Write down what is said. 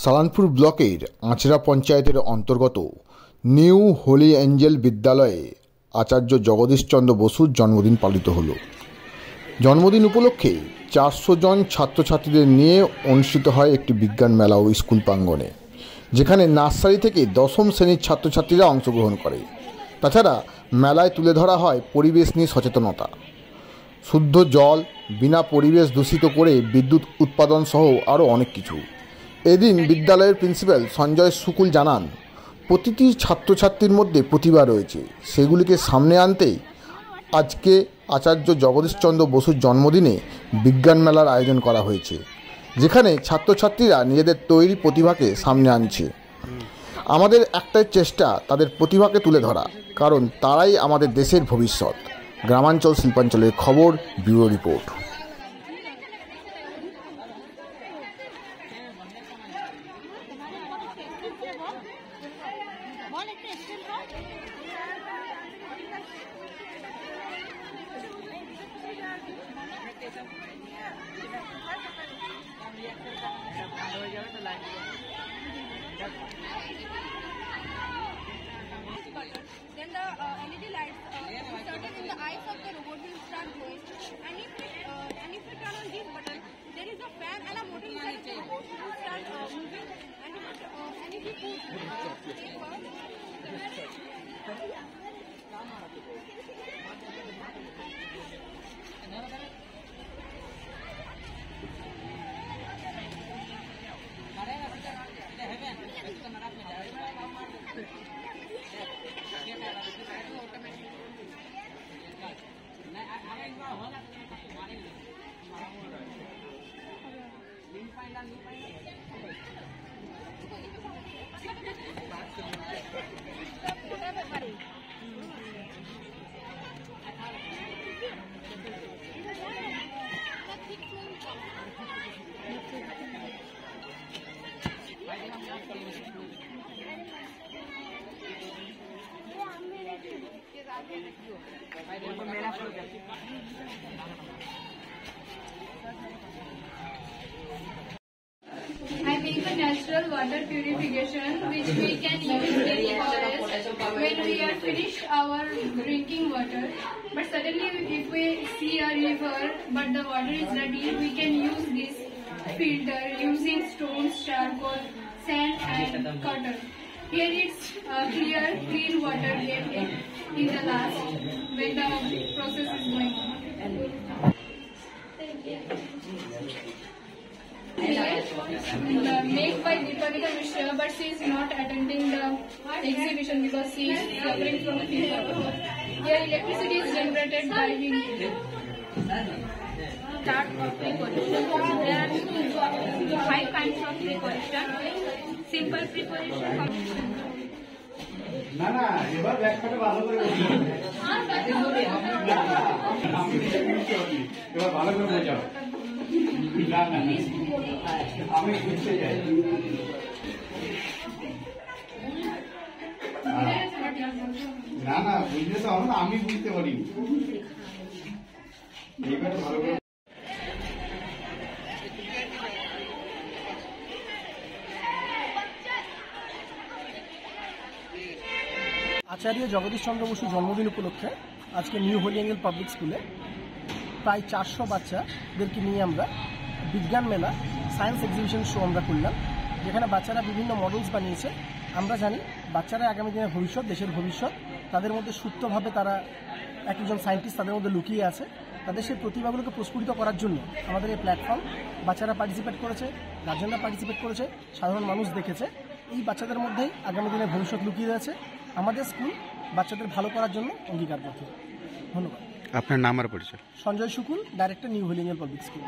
সালানপুর ব্লকের আঁচড়া পঞ্চায়েতের অন্তর্গত নিউ হোলি এঞ্জেল বিদ্যালয়ে আচার্য জগদীশচন্দ্র বসুর জন্মদিন পালিত হলো। জন্মদিন উপলক্ষে 400 জন ছাত্রছাত্রীদের নিয়ে অনুষ্ঠিত হয় একটি বিজ্ঞান মেলা ও স্কুল প্রাঙ্গণে, যেখানে নার্সারি থেকে দশম শ্রেণীর ছাত্রছাত্রীরা অংশগ্রহণ করে। তাছাড়া মেলায় তুলে ধরা হয় পরিবেশ নিয়ে সচেতনতা, শুদ্ধ জল, বিনা পরিবেশ দূষিত করে বিদ্যুৎ উৎপাদন সহ আরও অনেক কিছু। এদিন বিদ্যালয়ের প্রিন্সিপাল সঞ্জয় শুকুল জানান, প্রতিটি ছাত্রছাত্রীর মধ্যে প্রতিভা রয়েছে, সেগুলিকে সামনে আনতেই আজকে আচার্য জগদীশচন্দ্র বসুর জন্মদিনে বিজ্ঞান মেলার আয়োজন করা হয়েছে, যেখানে ছাত্রছাত্রীরা নিজেদের তৈরি প্রতিভাকে সামনে আনছে। আমাদের একটাই চেষ্টা তাদের প্রতিভাকে তুলে ধরা, কারণ তারাই আমাদের দেশের ভবিষ্যৎ। গ্রামাঞ্চল শিল্পাঞ্চলের খবর, bureau report. Then the LED lights inserted in the eyes of the robot will start glowing. And if we turn on this button, there is a fan and a motor inside the robot will start moving. And if we put I make a natural water purification which we can use in forest when we are finished our drinking water. But suddenly if we see a river but the water is dirty, we can use this filter using stones, charcoal, sand and cotton. Here it's clear, clean water get in the last when the process is going on. Made by Deepavika Mishra, but she is not attending the exhibition because she is suffering from the fever. Here electricity is generated by wind. Start of preparation. There are 5 kinds of preparation. Simple preparation. না না এবার ব্যাগটাকে ভালো করে এবার ভালো করে বোঝাও। না না আমি বুঝতে চাই। না না বুঝতে তো হবে না, আমি বুঝতে পারি। এইবার ভালো করে আচার্য জগদীশচন্দ্র বসুর জন্মদিন উপলক্ষে আজকে নিউ হোলি এঞ্জেল পাবলিক স্কুলে প্রায় 400 বাচ্চাদেরকে নিয়ে আমরা বিজ্ঞান মেলা সায়েন্স এক্সিবিশন শো আমরা করলাম, যেখানে বাচ্চারা বিভিন্ন মডেলস বানিয়েছে। আমরা জানি বাচ্চারা আগামী দিনের ভবিষ্যৎ, দেশের ভবিষ্যৎ। তাদের মধ্যে সুপ্তভাবে তারা একজন সায়েন্টিস্ট তাদের মধ্যে লুকিয়ে আছে। তাদের সেই প্রতিভাগুলোকে প্রস্ফুটিত করার জন্য আমাদের এই প্ল্যাটফর্ম, বাচ্চারা পার্টিসিপেট করেছে, গার্জেনরা পার্টিসিপেট করেছে, সাধারণ মানুষ দেখেছে। এই বাচ্চাদের মধ্যেই আগামী দিনের ভবিষ্যৎ লুকিয়ে রয়েছে। আমাদের স্কুল বাচ্চাদের ভালো করার জন্য অঙ্গীকারবদ্ধ। ধন্যবাদ। আপনার নাম আর পরিচয়? Sanjay Shukul, director, New Holy Angel Public school.